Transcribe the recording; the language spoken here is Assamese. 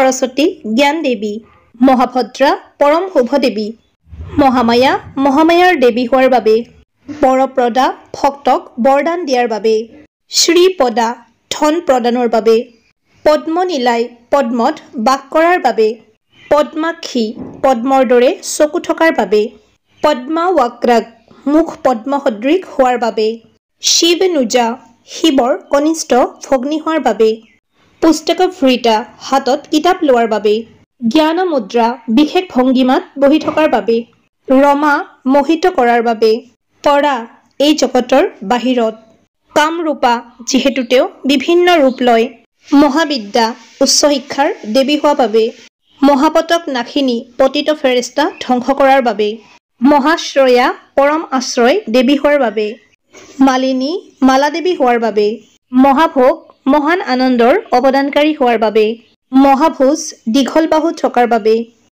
সৰস্বতী জ্ঞান দেৱী, মহাভদ্ৰা পৰম শুভ দেৱী, মহামায়া মহামায়াৰ দেৱী হোৱাৰ বাবে, বৰপ্ৰদা ভক্তক বৰদান দিয়াৰ বাবে, শ্ৰীপদা ধন প্ৰদানৰ বাবে, পদ্মনীলাই পদ্মত বাস কৰাৰ বাবে, পদ্মাক্ষী পদ্মৰ দৰে চকু থকাৰ বাবে, পদ্মাৱক্ৰাগ মুখ পদ্ম সদৃশ হোৱাৰ বাবে, শিৱনুজা শিৱৰ কনিষ্ঠ ভগ্নী হোৱাৰ বাবে, পুস্তকভৃতা হাতত কিতাপ লোৱাৰ বাবে, জ্ঞান মুদ্ৰা বিশেষ ভংগীমাত বহি থকাৰ বাবে, ৰমা মোহিত কৰাৰ বাবে, পৰা এই জগতৰ বাহিৰত, কামৰূপা যিহেতু তেওঁ বিভিন্ন ৰূপ লয়, মহাবিদ্যা উচ্চ শিক্ষাৰ দেৱী হোৱা বাবে, মহাপতক নাশিনী পতিত ফেৰেষ্টা ধ্বংস কৰাৰ বাবে, মহাশ্ৰয়া পৰম আশ্ৰয় দেৱী হোৱাৰ বাবে, মালিনী মালা দেৱী হোৱাৰ বাবে, মহাভোগ মহান আনন্দৰ অৱদানকাৰী হোৱাৰ বাবে, মহাভোজ দীঘল বাহু থকাৰ বাবে,